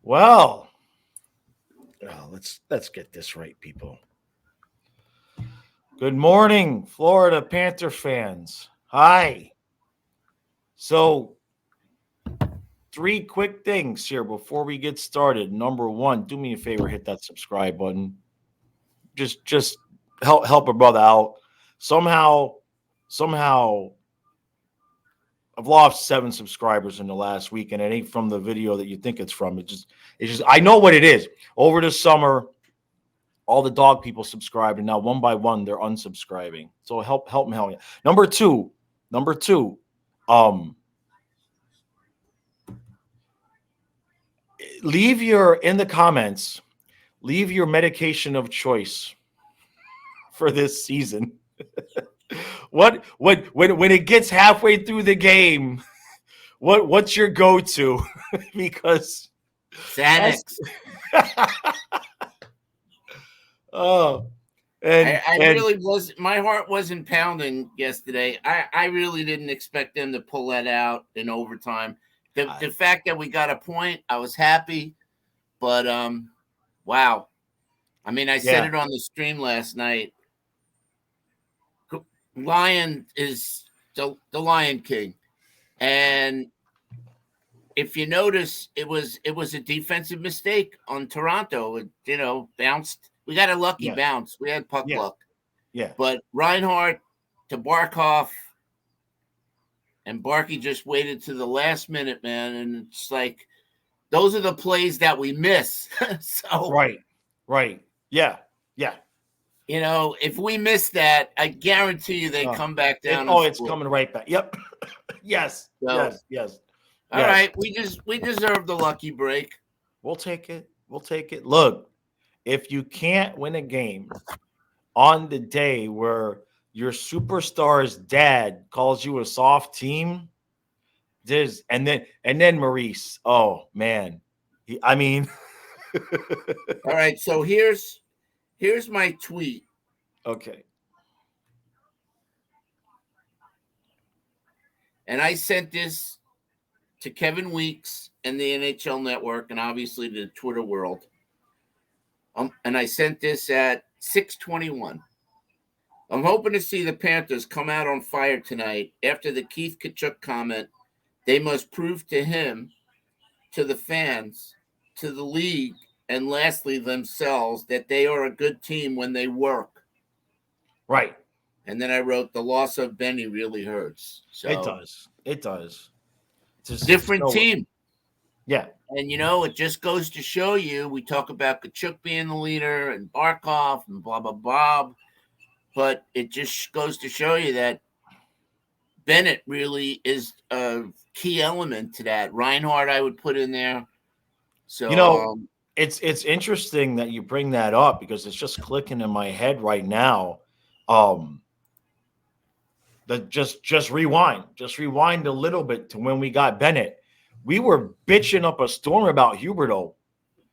Well, let's get this right, people. Good morning, Florida Panther fans. Hi. So, three quick things here before we get started. Number one, do me a favor, hit that subscribe button. Just help a brother out. Somehow, I've lost 7 subscribers in the last week, and it ain't from the video that you think it's from. It's just I know what it is. Over the summer, all the dog people subscribed, and now one by one they're unsubscribing. So help me out. Number two, um, leave your in the comments, leave your medication of choice for this season. What when it gets halfway through the game, what's your go-to? Because Xanax. oh, I really was. My heart wasn't pounding yesterday. I really didn't expect them to pull that out in overtime. The fact that we got a point, I was happy. But wow. I mean, I said it on the stream last night. Lion is the Lion King, and if you notice, it was a defensive mistake on Toronto. It bounced. We got a lucky bounce. We had puck luck. Yeah. But Reinhardt to Barkov, and Barkey just waited to the last minute, man. And it's like those are the plays that we miss. So right. Yeah. If we miss that, I guarantee you they come back down. It's coming right back. Yep. Yes. So, yes. All right. We deserve the lucky break. We'll take it. Look, if you can't win a game on the day where your superstar's dad calls you a soft team, and then Maurice. Oh man. All right. So here's my tweet. Okay. And I sent this to Kevin Weeks and the NHL Network and obviously the Twitter world. And I sent this at 6:21. I'm hoping to see the Panthers come out on fire tonight after the Keith Tkachuk comment. They must prove to him, to the fans, to the league, and lastly themselves that they are a good team when they work. Right. And then I wrote, the loss of Benny really hurts. So It does. It's a different team. Yeah. And, it just goes to show you, we talk about Tkachuk being the leader and Barkov and blah, blah, blah. But it just goes to show you that Bennett really is a key element to that. Reinhardt, I would put in there. So, it's interesting that you bring that up because it's just clicking in my head right now. Just rewind a little bit to when we got Bennett. We were bitching up a storm about Huberdeau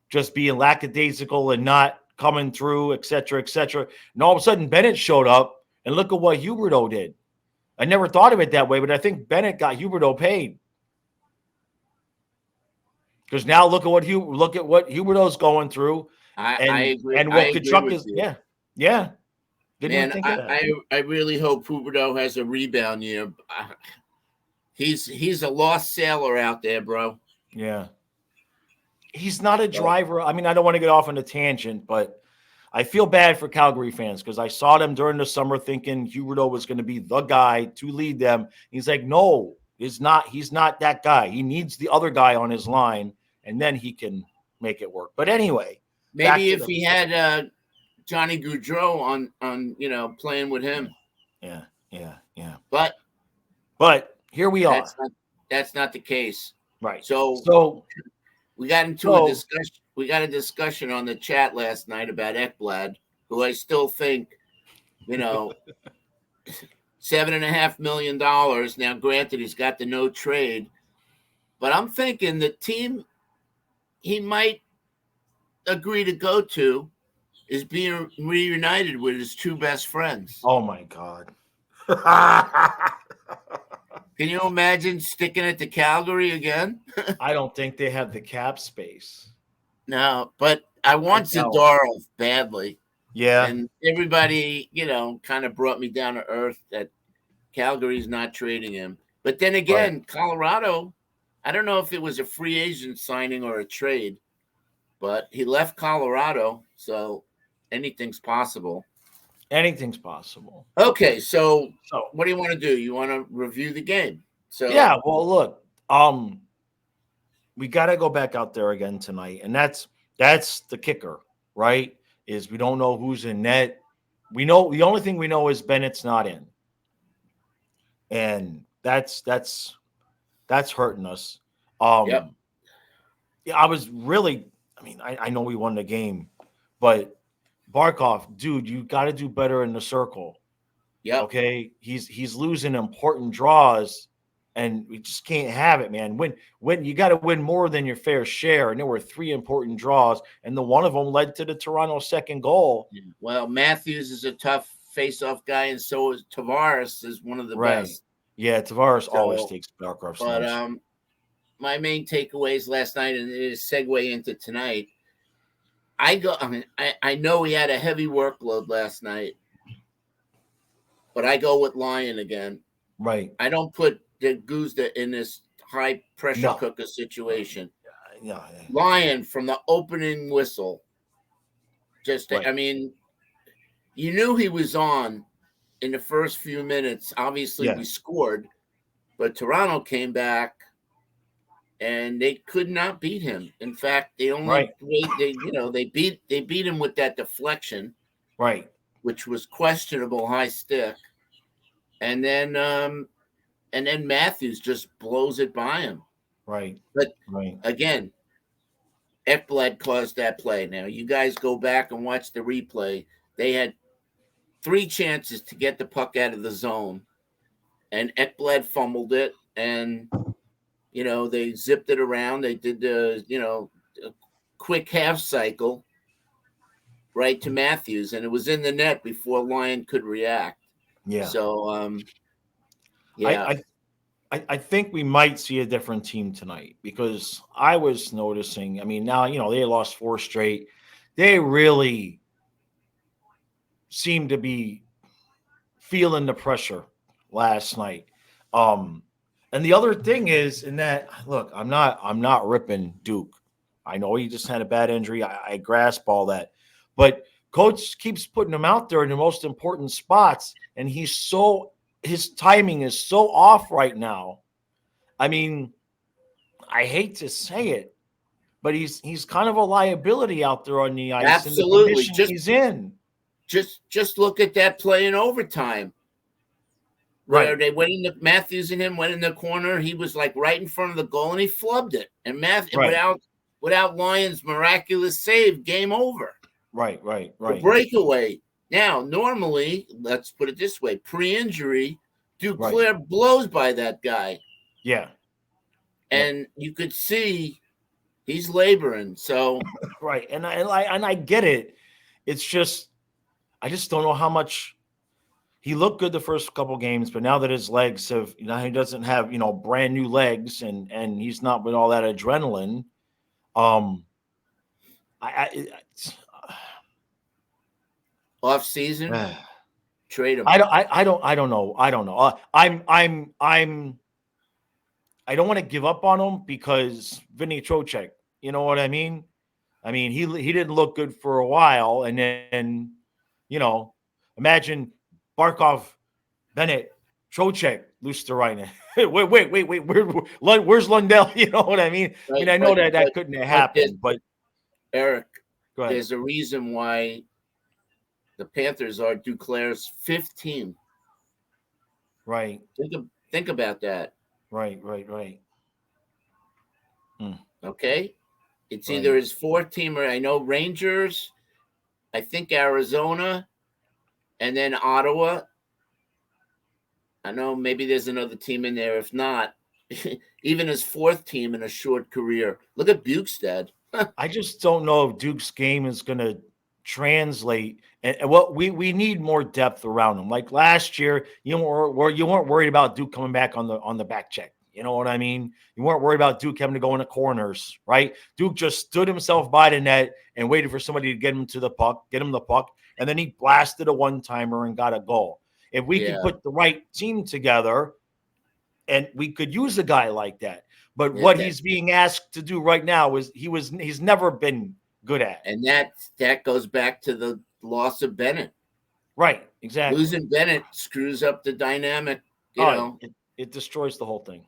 just being lackadaisical and not coming through, et cetera, et cetera. And all of a sudden Bennett showed up and look at what Huberdeau did. I never thought of it that way, but I think Bennett got Huberdeau paid. Because now look at what Huberdeau's going through. I agree. And what Tkachuk is. Yeah. Man, I really hope Huberdeau has a rebound year. He's a lost sailor out there, bro. Yeah. He's not a driver. I mean, I don't want to get off on a tangent, but I feel bad for Calgary fans because I saw them during the summer thinking Huberdeau was going to be the guy to lead them. He's like, no, he's not that guy. He needs the other guy on his line, and then he can make it work. But anyway. Maybe if he had Johnny Gaudreau on playing with him. Yeah. But here we are. That's not the case. Right. So we got into a discussion. We got a discussion on the chat last night about Ekblad, who I still think, $7.5 million. Now, granted, he's got the no trade, but I'm thinking the team he might agree to go to is being reunited with his two best friends. Oh my God. Can you imagine sticking it to Calgary again? I don't think they have the cap space. No, but I I want doubt. Zadorov badly. Yeah. And everybody, kind of brought me down to earth that Calgary's not trading him. But then Right. again, Colorado, I don't know if it was a free agent signing or a trade, but he left Colorado, so anything's possible. Anything's possible. Okay, so So what do you want to do? You want to review the game? yeah. So Well, look. We got to go back out there again tonight, and that's the kicker, right? Is we don't know who's in net. We know the only thing we know is Bennett's not in, and that's hurting us. yep, Yeah, I was really. I mean, I know we won the game, but Barkov, dude, you got to do better in the circle. yep. Okay, he's losing important draws, and we just can't have it, man. When you got to win more than your fair share, and there were three important draws, and the one of them led to the Toronto second goal. Well, Matthews is a tough face-off guy, and so is Tavares is one of the Right? best. Yeah, Tavares always So, takes Barkov's but nose. my main takeaways last night, and it is segue into tonight. I know he had a heavy workload last night, but I go with Lyon again. Right? I don't put the Guzda in this high pressure No. cooker situation. Yeah. Lyon from the opening whistle, Right. I mean, you knew he was on in the first few minutes. Obviously, Yeah. we scored, but Toronto came back and they could not beat him. In fact, they only Right. they beat him with that deflection, Right. which was questionable high stick, and then Matthews just blows it by him. Right. But Right. again, Ekblad caused that play. Now you guys go back and watch the replay. They had 3 chances to get the puck out of the zone, and Ekblad fumbled it, and they zipped it around. They did the a quick half cycle right to Matthews, and it was in the net before Lyon could react. Yeah. So yeah, I think we might see a different team tonight because I was noticing. I mean, now they lost 4 straight. They really seem to be feeling the pressure last night. And the other thing is, in that look, I'm not ripping Duke. I know he just had a bad injury. I grasp all that, but coach keeps putting him out there in the most important spots, and his timing is so off right now. I mean, I hate to say it, but he's kind of a liability out there on the ice in the absolutely. condition he's in. Just look at that play in overtime. Where Right. they went in the Matthews and him went in the corner. He was like right in front of the goal and he flubbed it. And Right. without Lyon's miraculous save, game over. Right. A breakaway. Now, normally, let's put it this way: pre-injury, Duclair blows by that guy. Yeah. And you could see he's laboring. So right. And I get it. It's just I just don't know how much he looked good the first couple games, but now that his legs have, he doesn't have, brand new legs and he's not with all that adrenaline. Off season, trade him. I don't know. I don't know. I don't want to give up on him because Vinny Trocheck, you know what I mean? I mean, he didn't look good for a while, and then, imagine Barkov, Bennett, Trocheck, Lusterine. wait. Where's Lundell? You know what I mean? Right, I mean, I know that couldn't have happened, but Eric, go ahead. There's a reason why the Panthers are Duclair's 5th team. Right. Think about that. Right. Okay? It's either his 4th team or I know Rangers, I think Arizona, and then Ottawa. I know maybe there's another team in there. If not, even his 4th team in a short career. Look at Bukestad. I just don't know if Duke's game is going to translate. And what we need more depth around him. Like last year, you weren't worried about Duke coming back on the back check. You know what I mean? You weren't worried about Duke having to go into corners, right? Duke just stood himself by the net and waited for somebody to get him the puck, and then he blasted a one-timer and got a goal. If we could put the right team together, and we could use a guy like that. But what he's being asked to do right now is he's never been good at. And that goes back to the loss of Bennett. Right, exactly. Losing Bennett screws up the dynamic, you know. It destroys the whole thing.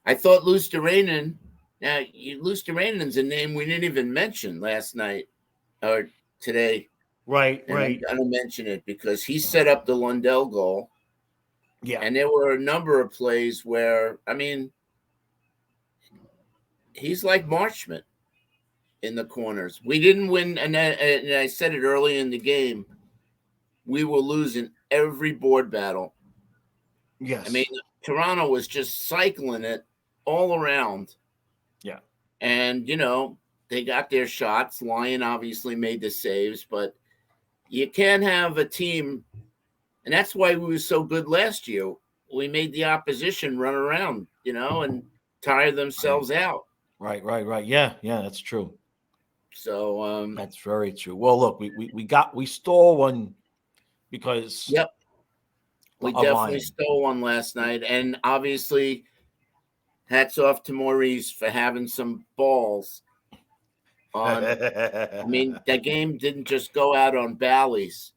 I thought Luosterainen, now Luosterainen's a name we didn't even mention last night or today. Right. I'm going to mention it because he set up the Lundell goal. Yeah. And there were a number of plays where, I mean, he's like Marchment in the corners. We didn't win, and I said it early in the game, we were losing every board battle. Yes. I mean, Toronto was just cycling it all around. Yeah. And, you know, they got their shots. Lyon obviously made the saves, but you can't have a team, and that's why we were so good last year. We made the opposition run around, you know, and tire themselves out. Right. Yeah, that's true. So that's very true. Well, look, we stole one because we definitely stole one last night, and obviously, hats off to Maurice for having some balls. I mean, that game didn't just go out on Bally's.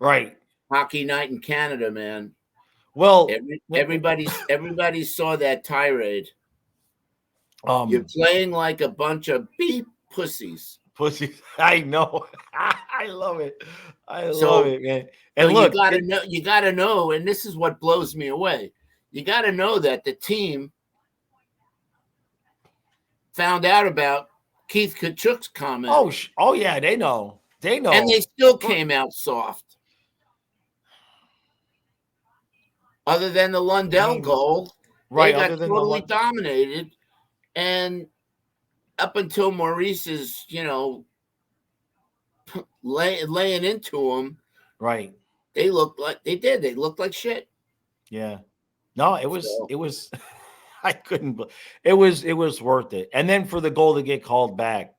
Right. Hockey night in Canada, man. Well, everybody saw that tirade. You're playing like a bunch of beep pussies. Pussies. I know. I love it. I love it, man. And so look, you gotta know, and this is what blows me away. You gotta know that the team found out about Keith Kachuk's comment. Oh yeah, they know. And they still came out soft. Other than the Lundell goal, they got totally dominated. And up until Maurice's, you know, laying into him, right? They looked like They looked like shit. Yeah. No, it was. I couldn't. It was worth it. And then for the goal to get called back,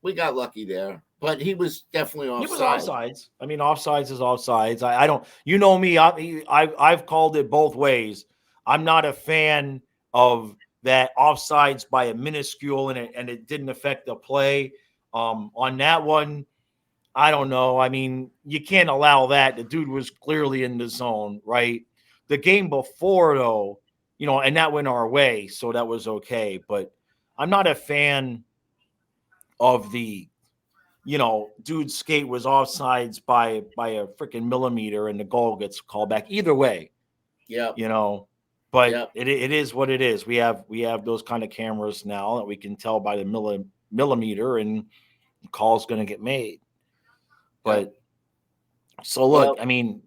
we got lucky there. But he was definitely offside. He was offsides. I mean, offsides is offsides. I don't. You know me. I've called it both ways. I'm not a fan of that offsides by a minuscule and it didn't affect the play. On that one, I don't know. I mean, you can't allow that. The dude was clearly in the zone, right? The game before, though, you know, and that went our way, so that was okay. But I'm not a fan of the, you know, dude's skate was offsides by a freaking millimeter and the goal gets called back. Either way, you know, but it is what it is. We have those kind of cameras now that we can tell by the millimeter and the call's going to get made. But so look, I mean,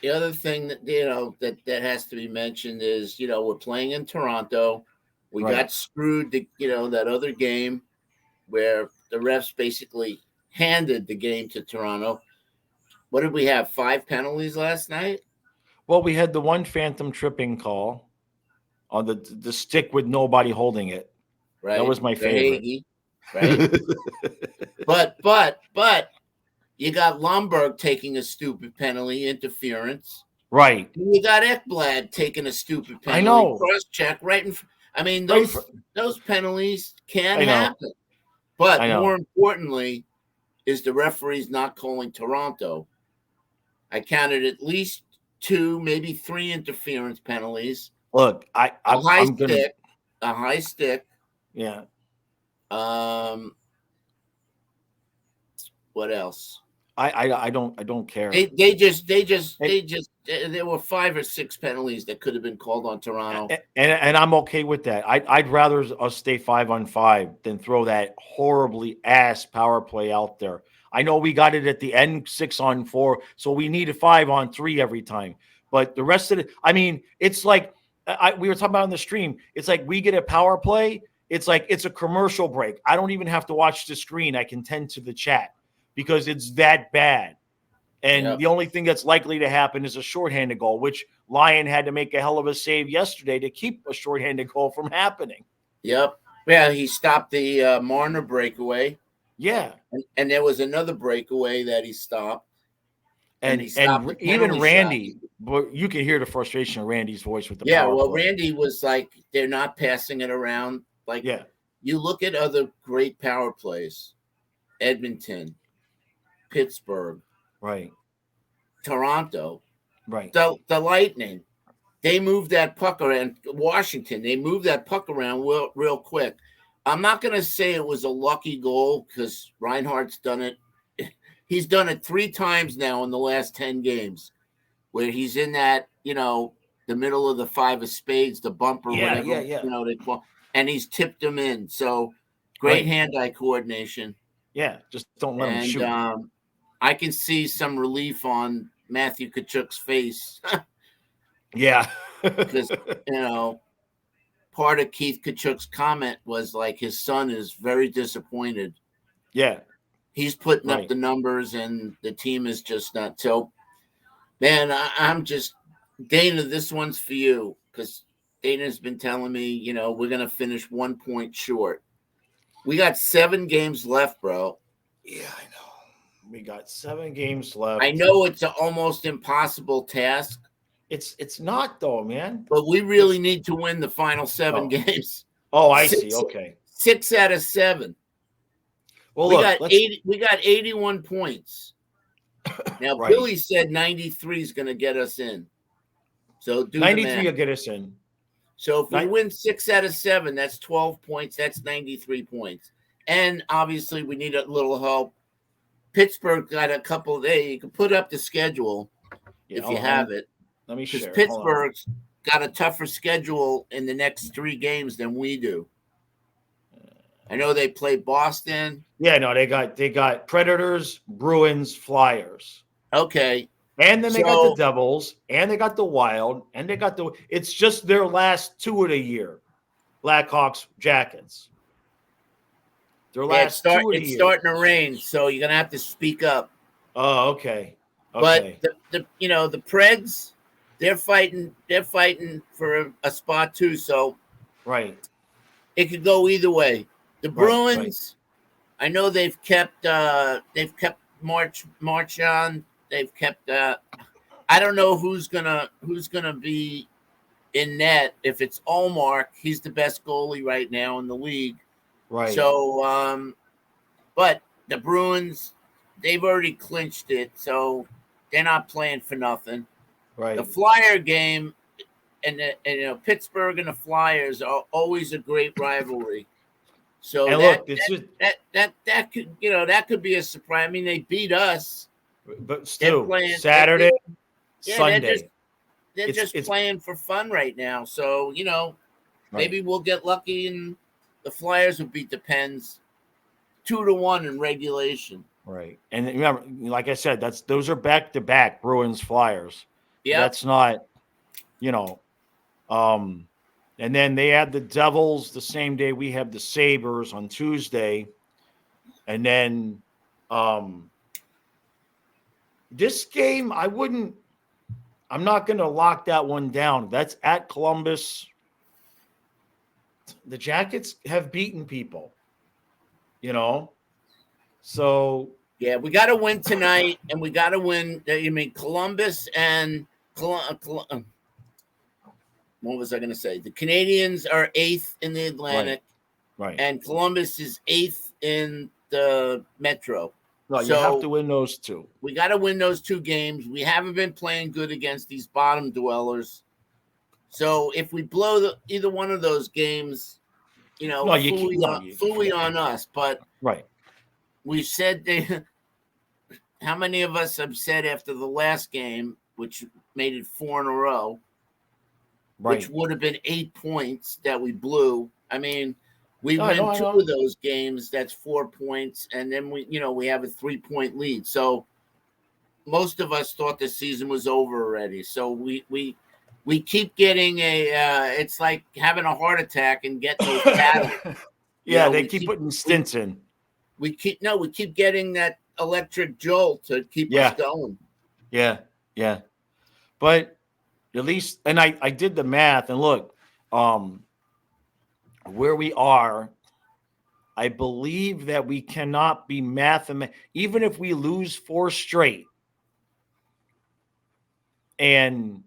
the other thing that, you know, that has to be mentioned is, you know, we're playing in Toronto. We got screwed, that other game where the refs basically handed the game to Toronto. What did we have? 5 penalties last night? Well, we had the one phantom tripping call on the stick with nobody holding it. Right. That was my favorite. Right. but you got Lomberg taking a stupid penalty, interference. Right. You got Ekblad taking a stupid penalty. I know. Cross check right in. I mean, those penalties can happen. But more importantly, is the referees not calling Toronto. I counted at least 2, maybe 3 interference penalties. Look, a high stick. Yeah. What else? I don't care. There were 5 or 6 penalties that could have been called on Toronto, and I'm okay with that. I'd rather us stay 5-on-5 than throw that horribly ass power play out there. I know we got it at the end 6-on-4, so we need a 5-on-3 every time. But the rest of it, I mean, it's like we were talking about on the stream. It's like we get a power play. It's like it's a commercial break. I don't even have to watch the screen. I can tend to the chat because it's that bad. And Yep. the only thing that's likely to happen is a shorthanded goal, which Lyon had to make a hell of a save yesterday to keep a shorthanded goal from happening. Yep. Yeah, he stopped the Marner breakaway. Yeah. And there was another breakaway that he stopped. And he stopped And the even penalty Randy, shot. but you can hear the frustration of Randy's voice with the Yeah, power well, play. Randy was like, they're not passing it around. Like, Yeah. you look at other great power plays, Edmonton, Pittsburgh, Right. Toronto, Right. the Lightning. They moved that puck around. Washington, they moved that puck around real quick. I'm not going to say it was a lucky goal because Reinhardt's done it. He's done it 3 times now in the last 10 games where he's in that, the middle of the 5 of spades, the bumper, Yeah, whatever, yeah. they call, and he's tipped them in. So great hand-eye coordination. Yeah, just don't let him shoot. And I can see some relief on Matthew Tkachuk's face. Yeah. Because, part of Keith Kachuk's comment was like his son is very disappointed. Yeah. He's putting up the numbers and the team is just not. So, man, I'm just, Dana, this one's for you because Dana's been telling me, we're going to finish 1 point short. We got 7 games left, bro. Yeah, I know. We got 7 games left. I know it's an almost impossible task. It's not though, man. But we really need to win the final 7 games. Oh, I see. Okay. 6 out of 7. Well, we got 81 points. Now Billy said 93 is going to get us in. So do 93 will get us in. So if we win 6 out of 7, that's 12 points. That's 93 points. And obviously we need a little help. Pittsburgh got a couple there. You can put up the schedule if you have it. Let me share. Because Pittsburgh's got a tougher schedule in the next 3 games than we do. I know they play Boston. Yeah, no, they got Predators, Bruins, Flyers. Okay. And then they got the Devils, and they got the Wild, and they got it's just their last 2 of the year. Blackhawks, Jackets. Their last 2 of the year. It's starting to rain, so you're going to have to speak up. Oh, okay. But the Preds, they're fighting for a spot too, so it could go either way. The Bruins, I know they've kept Marchand. They've kept I don't know who's gonna be in net. If it's Ullmark, he's the best goalie right now in the league. Right. So but the Bruins, they've already clinched it, so they're not playing for nothing. Right. The Flyer game and Pittsburgh and the Flyers are always a great rivalry. So that could that could be a surprise. I mean, they beat us, but still Saturday, Sunday. They're just playing for fun right now. So maybe we'll get lucky and the Flyers will beat the Pens 2-1 in regulation. Right, and remember, like I said, those are back-to-back Bruins Flyers. Yeah, that's not, and then they had the Devils the same day we have the Sabres on Tuesday, and then this game I'm not going to lock that one down. That's at Columbus. The Jackets have beaten people, so. Yeah, we got to win tonight, and we got to win. You mean Columbus and what was I going to say? The Canadians are 8th in the Atlantic, right? And Columbus is 8th in the Metro. No, you have to win those 2. We got to win those 2 games. We haven't been playing good against these bottom dwellers. So if we blow either one of those games, fully on us. But we said how many of us have said after the last game, which made it 4 in a row, which would have been 8 points that we blew. I mean, we win 2 of those games. That's 4 points, and then we have a 3-point lead. So most of us thought the season was over already. So we keep getting it's like having a heart attack and getting those paddles. They keep putting stints in. We keep getting that electric jolt to keep us going. Yeah, yeah. But at least, and I did the math, and look, um, where we are, I believe that we cannot be even if we lose four straight, and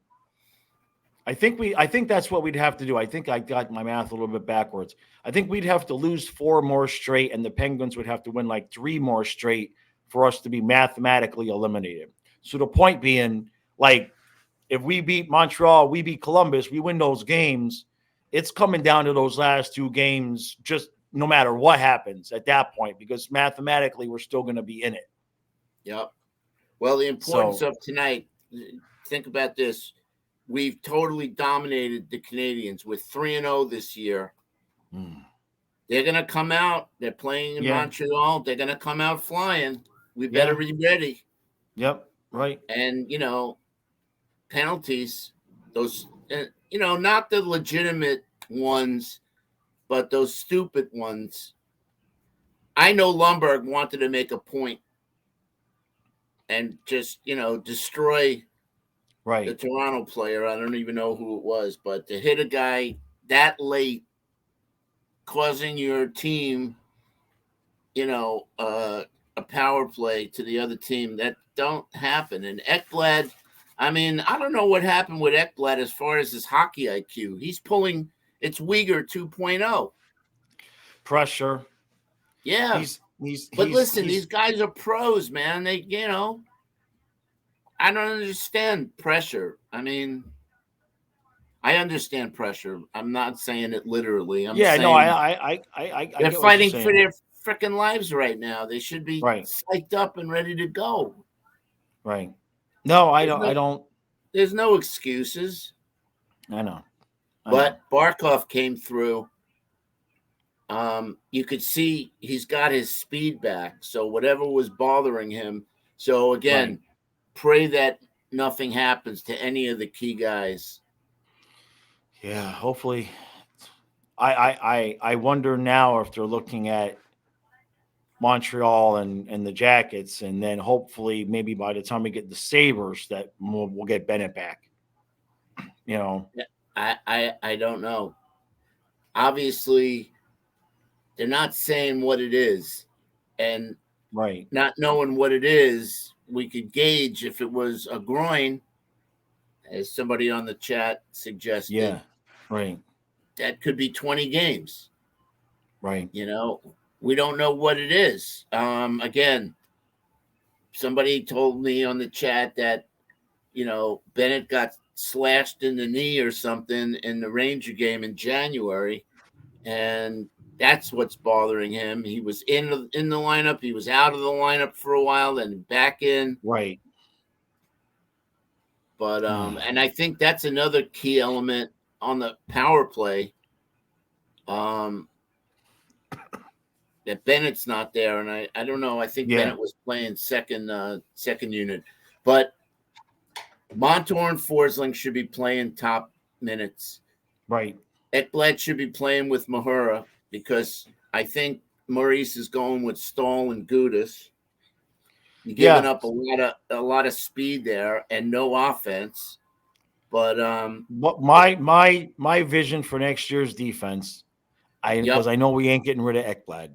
I think that's what we'd have to do. I think I got my math a little bit backwards. I think we'd have to lose four more straight, and the Penguins would have to win like three more straight for us to be mathematically eliminated. So the point being, like, if we beat Montreal, we beat Columbus, we win those games, it's coming down to those last two games, just no matter what happens at that point, because mathematically we're still going to be in it. Yep. Well, the importance So, of tonight, think about this. We've totally dominated the Canadians. We're 3-0 this year. They're going to come out. They're playing in Montreal. They're going to come out flying. We better be ready. Yep. Right. And, penalties, those, not the legitimate ones, but those stupid ones. I know Lundberg wanted to make a point and just, destroy the Toronto player. I don't even know who it was, but to hit a guy that late, causing your team, a power play to the other team, that don't happen. And Ekblad, I mean, I don't know what happened with Ekblad as far as his hockey IQ. He's pulling, it's Uyghur 2.0. Pressure. Yeah. But listen, these guys are pros, man. They, I don't understand pressure. I mean, I understand pressure. I'm not saying it literally. I'm saying they're fighting for their freaking lives right now. They should be psyched up and ready to go. Right. No, I don't. There's no excuses. I know. But Barkov came through. You could see he's got his speed back. So whatever was bothering him. So again, pray that nothing happens to any of the key guys. Yeah, hopefully. I wonder now if they're looking at Montreal and the Jackets, and then hopefully maybe by the time we get the Sabres that we'll get Bennett back. I don't know. Obviously, they're not saying what it is, and not knowing what it is, we could gauge if it was a groin, as somebody on the chat suggested. Yeah, right. That could be 20 games. Right. We don't know what it is. Again, somebody told me on the chat that, Bennett got slashed in the knee or something in the Ranger game in January, and that's what's bothering him. He was in the lineup. He was out of the lineup for a while, then back in. Right. But and I think that's another key element on the power play. That Bennett's not there, and I don't know. I think Bennett was playing second unit, but Montour and Forsling should be playing top minutes. Right. Ekblad should be playing with Mahura because I think Maurice is going with Stahl and Gudis. You're giving up a lot of speed there and no offense. But my vision for next year's defense, because I know we ain't getting rid of Ekblad,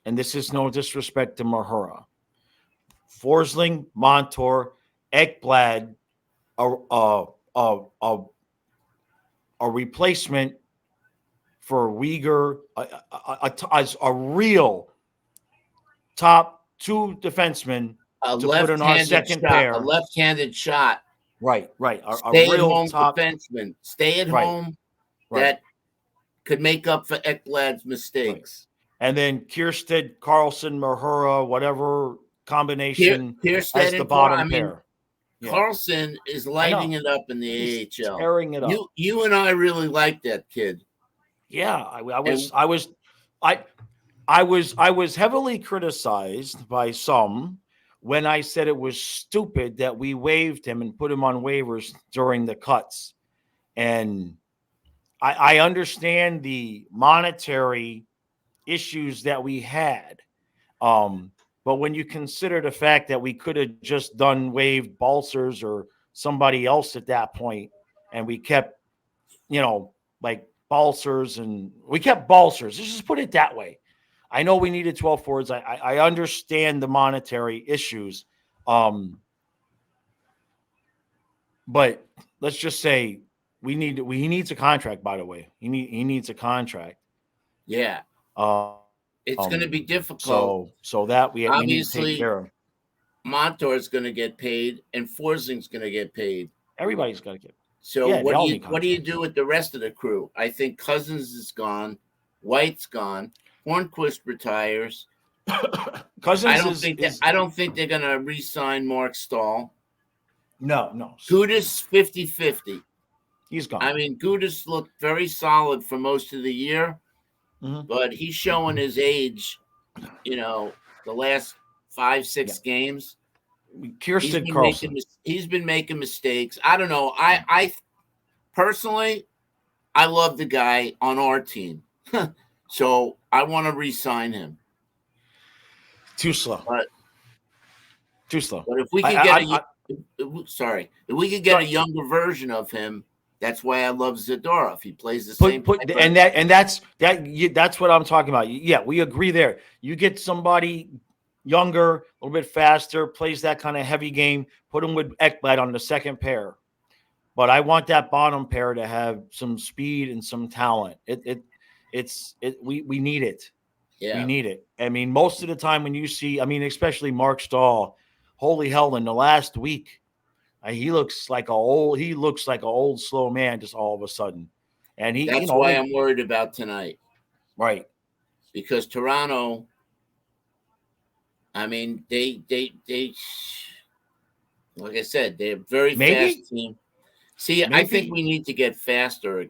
and this is no disrespect to Mahura. Forsling, Montour, Ekblad, a replacement for Uyghur, as a real top two defensemen to put in our second pair. A left-handed shot. Right. Stay at home defenseman. Stay at home that could make up for Ekblad's mistakes. Right. And then Kiersted, Carlson, Mahura, whatever combination as the bottom pair. Carlson is lighting it up in the He's AHL. tearing it up. You and I really like that kid. Yeah, I was heavily criticized by some when I said it was stupid that we waived him and put him on waivers during the cuts. And I understand the monetary issues that we had. But when you consider the fact that we could have just done waived Balsers or somebody else at that point, and we kept, like Balsers, and we kept Balsers. Let's just put it that way. I know we needed 12 forwards. I understand the monetary issues. But let's just say he needs a contract, by the way. He needs a contract. Yeah. It's going to be difficult. So that we need to take Obviously, care of. Montour's going to get paid, and Forsling's going to get paid. Everybody's got to get. So Yeah, what do you do with the rest of the crew? I think Cousins is gone, White's gone, Hornquist retires. Cousins I don't think they're going to re-sign Mark Stahl. No. Gudas 50-50. He's gone. I mean, Gudas looked very solid for most of the year, but he's showing his age, the last 5-6 games. Kirsten Carlson. He's been making mistakes. I don't know. I personally, I love the guy on our team. So I want to re-sign him. Too slow. But if we could if we could get a younger version of him, that's why I love Zadorov. He plays the same. That's what I'm talking about. Yeah, we agree there. You get somebody younger, a little bit faster, plays that kind of heavy game, put him with Ekblad on the second pair. But I want that bottom pair to have some speed and some talent. We need it. Yeah. We need it. I mean, most of the time when you see, especially Mark Stahl, holy hell, in the last week, he looks like an old slow man just all of a sudden. And that's why I'm worried about tonight. Right. Because Toronto, they like I said, they're a very fast team. See, I think we need to get faster.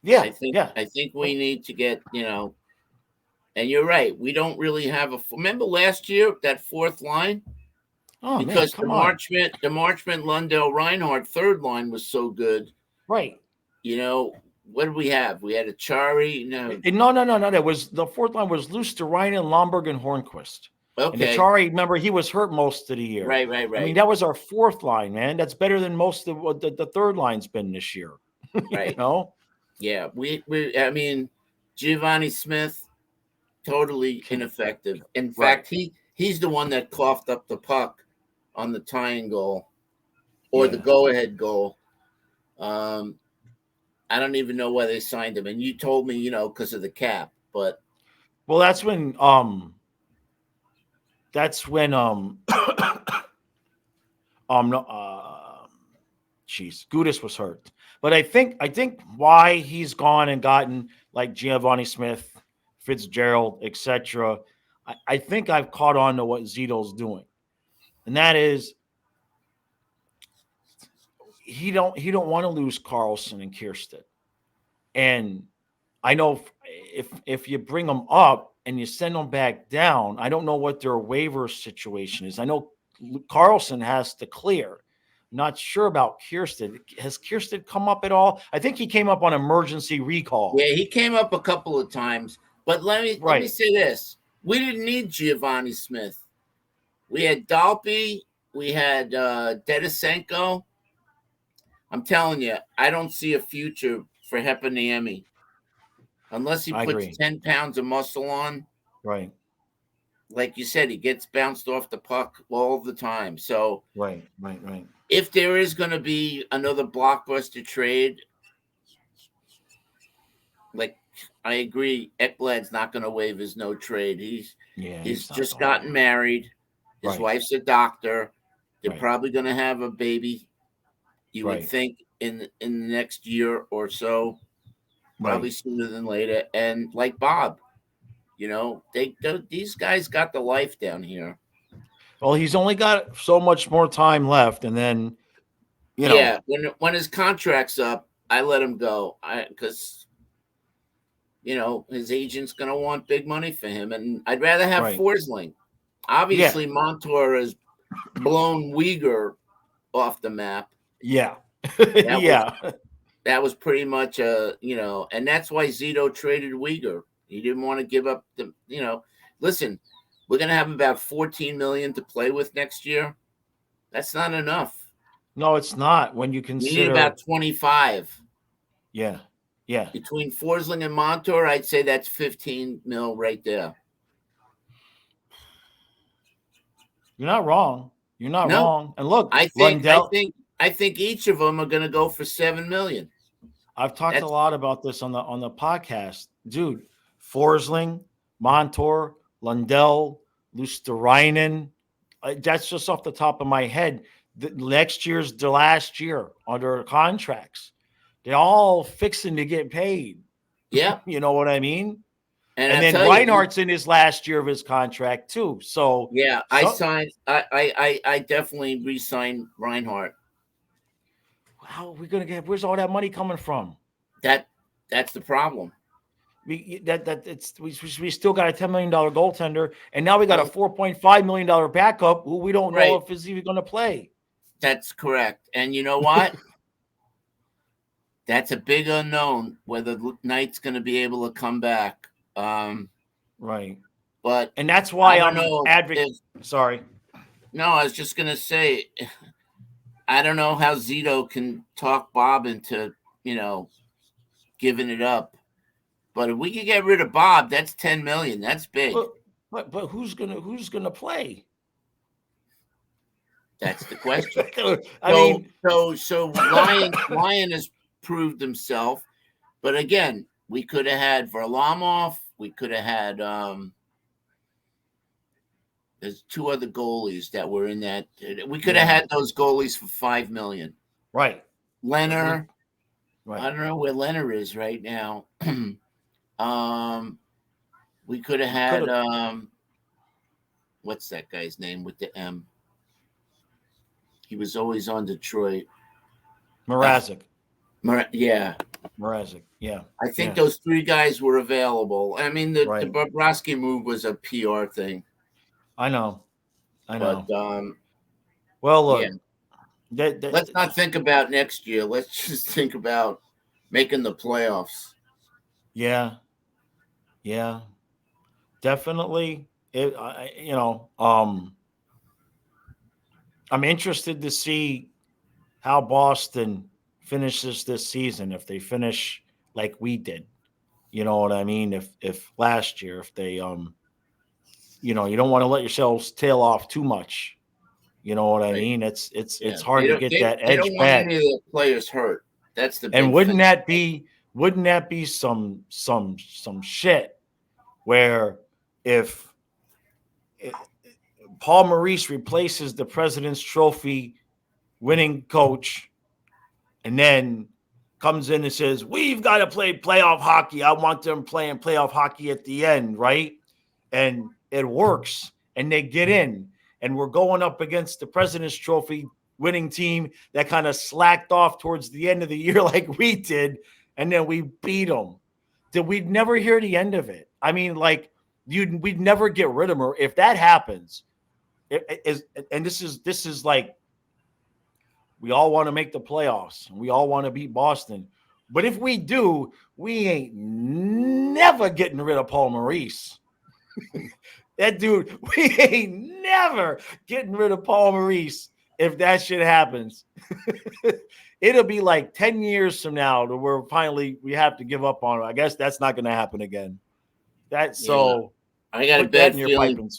Yeah. I think we need to get, and you're right. We don't really have remember last year, that fourth line? Oh, because man, the Marchment, Lundell, Reinhardt third line was so good. Right. What did we have? We had a Chari. No. That was the fourth line was Luster-Ryan, Lomberg, and Hornquist. Okay. And the Chari, remember, he was hurt most of the year. Right. That was our fourth line, man. That's better than most of what the third line's been this year. Right. Yeah. Giovanni Smith, totally ineffective. In fact, he's the one that coughed up the puck on the tying goal or the go-ahead goal. I don't even know why they signed him. And you told me, because of the cap, but. Well, that's when Gudas was hurt. But I think why he's gone and gotten like Giovanni Smith, Fitzgerald, etc. I think I've caught on to what Zito's doing. And that is he don't want to lose Carlson and Kiersted. And I know if you bring them up and you send them back down, I don't know what their waiver situation is. I know Carlson has to clear. Not sure about Kiersted. Has Kiersted come up at all? I think he came up on emergency recall. Yeah, he came up a couple of times. But let me say this. We didn't need Giovanni Smith. We had Dalpe. We had Dedesenko. I'm telling you, I don't see a future for Heponiemi unless he puts 10 pounds of muscle on. Right. Like you said, he gets bounced off the puck all the time. So right. If there is going to be another blockbuster trade, like I agree, Ekblad's not going to waive his no trade. He's just gotten married. His wife's a doctor. They're probably going to have a baby. You would think in the next year or so, probably sooner than later. And like Bob, these guys got the life down here. Well, he's only got so much more time left, and then, Yeah, when his contract's up, I let him go because, his agent's going to want big money for him, and I'd rather have Forsling. Obviously, Montour has blown Uyghur off the map. Yeah. That was pretty much and that's why Zito traded Uyghur. He didn't want to give up listen, we're going to have about 14 million to play with next year. That's not enough. No, it's not. When you We consider need about 25. Yeah. Between Forsling and Montour, I'd say that's 15 mil right there. You're not wrong. You're not No, wrong. And look, I Lundell. think each of them are going to go for 7 million. I've talked a lot about this on the podcast, dude. Forsling, Montour, Lundell, Luosterainen. That's just off the top of my head. Next year's the last year under contracts. They're all fixing to get paid. Yeah, you know what I mean. And then Reinhardt's in his last year of his contract too. So yeah, I signed. I definitely re-signed Reinhardt. How are we gonna get? Where's all that money coming from? That's the problem. We still got a $10 million goaltender, and now we got a $4.5 million backup who we don't know if he's even going to play. That's correct. And you know what? That's a big unknown whether Knight's going to be able to come back. Right. And that's why I'm advocating. Sorry. No, I was just going to say, I don't know how Zito can talk Bob into, giving it up. But if we could get rid of Bob, that's 10 million. That's big. But who's gonna play? That's the question. So Lyon has proved himself. But again, we could have had Varlamov. We could have had there's two other goalies that were in that. We could have had those goalies for 5 million. Right. Leonard. Right. I don't know where Leonard is right now. We could have had what's that guy's name with the M? He was always on Detroit. Mrazek. Yeah. Mrazek. Yeah. I think those three guys were available. I mean, the Bobrovsky move was a PR thing. I know. But, well, look. Yeah. Let's not think about next year. Let's just think about making the playoffs. Yeah. Definitely. I'm interested to see how Boston finishes this season. If they finish like we did, you know what I mean? If last year, if they, you don't want to let yourselves tail off too much. You know what I mean? It's hard to get that edge back. They don't want any of the players hurt. That's the big and wouldn't thing. that be some shit where if Paul Maurice replaces the President's Trophy winning coach and then comes in and says, we've got to play playoff hockey. I want them playing playoff hockey at the end, right? And it works, and they get in, and we're going up against the President's Trophy winning team that kind of slacked off towards the end of the year like we did, and then we beat them. We'd never hear the end of it. I mean, we'd never get rid of them. If that happens, and this is like, we all want to make the playoffs. We all want to beat Boston. But if we do, we ain't never getting rid of Paul Maurice. That dude, we ain't never getting rid of Paul Maurice if that shit happens. It'll be like 10 years from now to where we have to give up on it. I guess that's not going to happen again. I got a bad feeling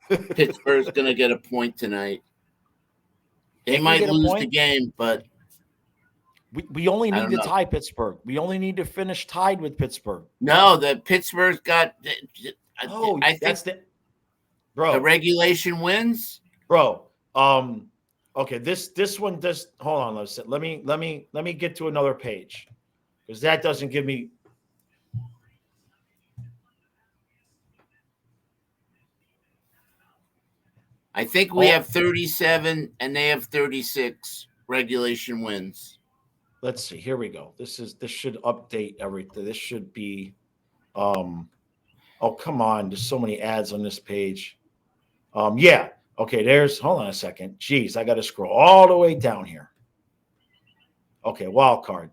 Pittsburgh's going to get a point tonight. They might lose the game, but we only need to tie Pittsburgh. We only need to finish tied with Pittsburgh. No, the Pittsburgh's got. I think the regulation wins, bro. Okay, this one does. Hold on, let me get to another page because that doesn't give me. I think we have 37 and they have 36 regulation wins. Let's see. Here we go. This should update everything. This should be. Oh, come on! There's so many ads on this page. Yeah. Okay. Hold on a second. Jeez, I got to scroll all the way down here. Okay. Wild card.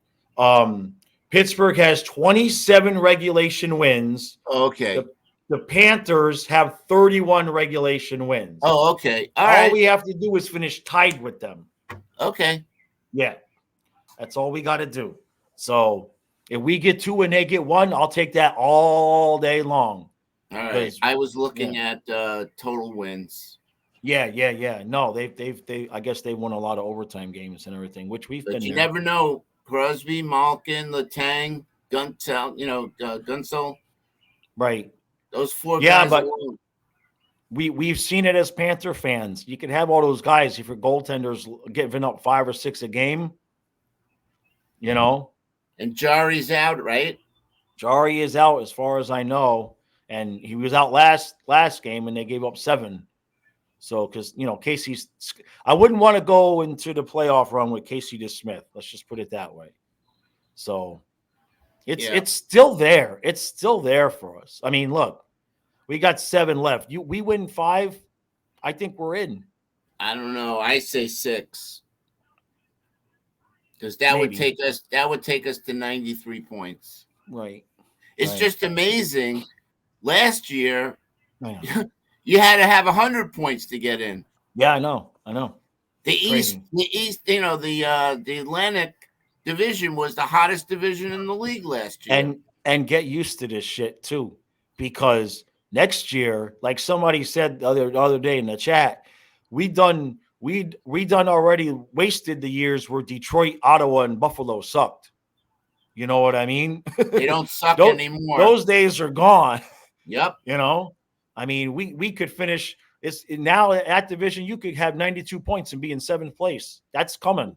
Pittsburgh has 27 regulation wins. Okay. The Panthers have 31 regulation wins. Oh, okay. All All right. we have to do is finish tied with them. Okay. Yeah, that's all we got to do. So if we get 2 and they get 1, I'll take that all day long. All right. Because I was looking at total wins. yeah. No, they. I guess they won a lot of overtime games and everything, which we've But been you there. never know. Crosby, Malkin, Letang, Gunsel, Gunsel. Right. Those 4 Yeah, guys but alone. we've seen it as Panther fans. You can have all those guys if your goaltenders giving up 5 or 6 a game. You know, And Jari's out, right? Jari is out as far as I know, and he was out last game, and they gave up 7. So, because Casey's, I wouldn't want to go into the playoff run with Casey DeSmith. Let's just put it that way. So, it's still there. It's still there for us. I mean, look, we got 7 left. We win 5, I think we're in. I don't know. I say 6. Because that would Maybe. take us to 93 points. Right. It's just amazing. Last year, I know. you had to have 100 points to get in. Yeah, I know. The East, the Atlantic Division was the hottest division in the league last year. And get used to this shit too, because next year, like somebody said the other day in the chat, we done already wasted the years where Detroit, Ottawa, and Buffalo sucked. You know what I mean? They don't suck anymore. Those days are gone. Yep. I mean, we could finish. It's now at division. You could have 92 points and be in 7th place. That's coming.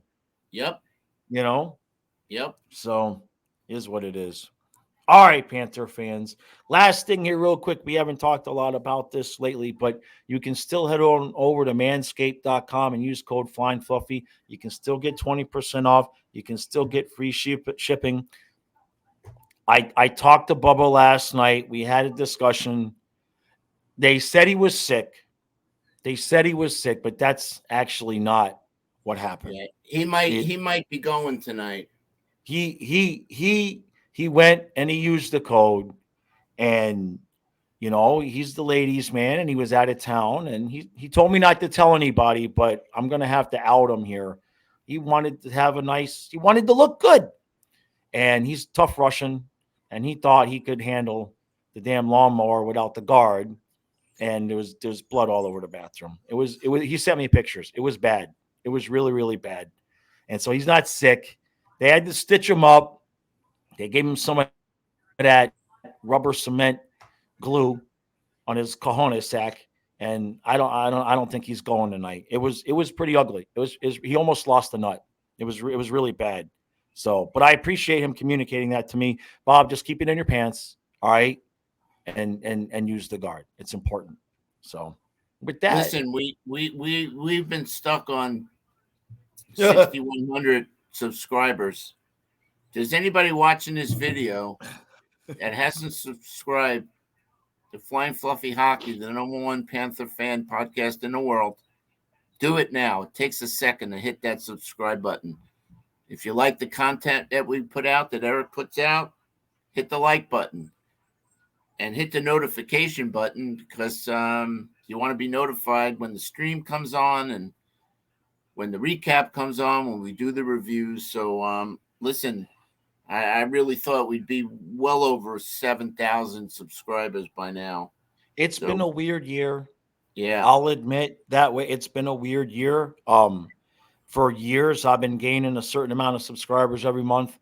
Yep. Yep. So is what it is. All right, Panther fans. Last thing here, real quick. We haven't talked a lot about this lately, but you can still head on over to manscaped.com and use code FlyingFluffy. You can still get 20% off. You can still get free shipping. I talked to Bubba last night. We had a discussion. They said he was sick. But that's actually not what happened. Yeah, he might be going tonight. He went and he used the code, and he's the ladies' man, and he was out of town, and he told me not to tell anybody, but I'm gonna have to out him here. He wanted to look good, and he's tough Russian, and he thought he could handle the damn lawnmower without the guard, and there's blood all over the bathroom. It was he sent me pictures. It was bad. It was really, really bad. And so he's not sick. They had to stitch him up. They gave him some of that rubber cement glue on his cojones sack, and I don't think he's going tonight. It was pretty ugly. He almost lost a nut. It was really bad. So, but I appreciate him communicating that to me. Bob, just keep it in your pants, all right, and use the guard. It's important. So, with that, listen, we've been stuck on 6,100 subscribers. Does anybody watching this video that hasn't subscribed to Flying Fluffy Hockey, the #1 Panther fan podcast in the world, do it now. It takes a second to hit that subscribe button. If you like the content that we put out, that Eric puts out, hit the like button and hit the notification button, because you want to be notified when the stream comes on and when the recap comes on, when we do the reviews. So listen, I really thought we'd be well over 7,000 subscribers by now. It's been a weird year. Yeah, I'll admit that way. It's been a weird year. For years, I've been gaining a certain amount of subscribers every month,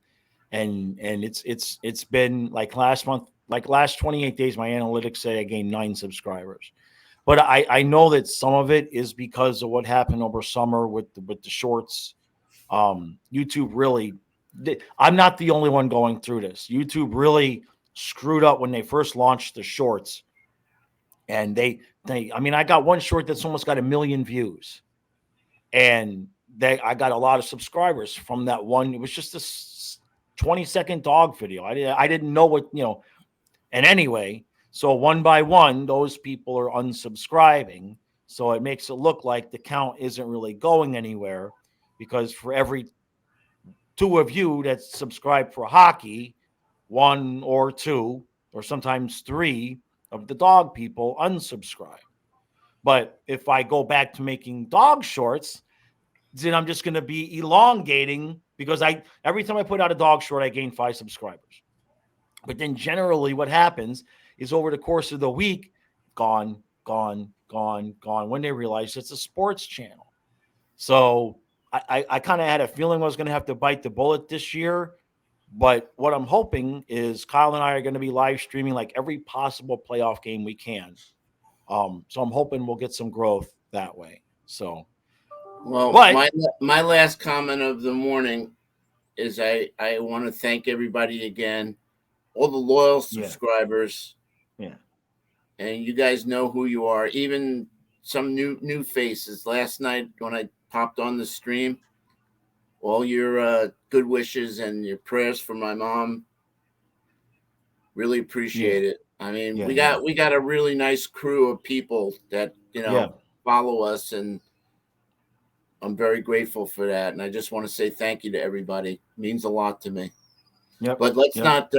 and it's been like last month, like last 28 days, my analytics say I gained 9 subscribers. But I know that some of it is because of what happened over summer with the shorts. YouTube really. I'm not the only one going through this. YouTube really screwed up when they first launched the shorts. And I got one short that's almost got 1 million views. And I got a lot of subscribers from that one. It was just a 20-second dog video. I didn't know what, and anyway, so one by one, those people are unsubscribing. So it makes it look like the count isn't really going anywhere, because for every 2 of you that subscribe for hockey, 1 or 2 or sometimes 3 of the dog people unsubscribe. But if I go back to making dog shorts, then I'm just going to be elongating because every time I put out a dog short, I gain 5 subscribers. But then generally what happens is over the course of the week, gone, when they realize it's a sports channel. So I kind of had a feeling I was going to have to bite the bullet this year. But what I'm hoping is Kyle and I are going to be live streaming like every possible playoff game we can. So I'm hoping we'll get some growth that way. So, well, my last comment of the morning is I want to thank everybody again, all the loyal subscribers. Yeah. And you guys know who you are. Even some new faces. Last night when I popped on the stream, all your good wishes and your prayers for my mom. Really appreciate it. I mean, we got a really nice crew of people that follow us, and I'm very grateful for that. And I just want to say thank you to everybody. It means a lot to me. Yep. But let's not.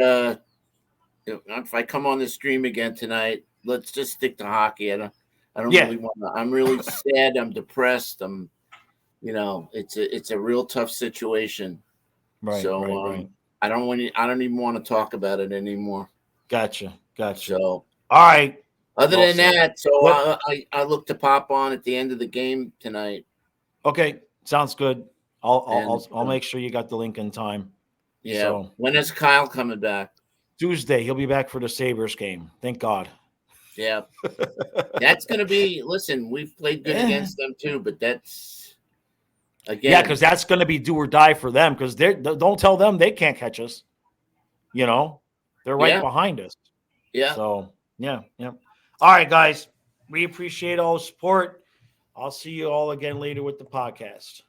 If I come on the stream again tonight, let's just stick to hockey. I don't really want to. I'm really sad. I'm depressed. It's a real tough situation. Right. So right. I don't even want to talk about it anymore. Gotcha. So all right. Other than that, I look to pop on at the end of the game tonight. Okay, sounds good. I'll make sure you got the link in time. Yeah. So, when is Kyle coming back? Tuesday. He'll be back for the Sabres game. Thank God. Yeah. That's going to be – listen, we've played good against them too, but that's – again. Yeah, because that's going to be do or die for them because don't tell them they can't catch us. They're right behind us. Yeah. So, yeah. All right, guys. We appreciate all the support. I'll see you all again later with the podcast.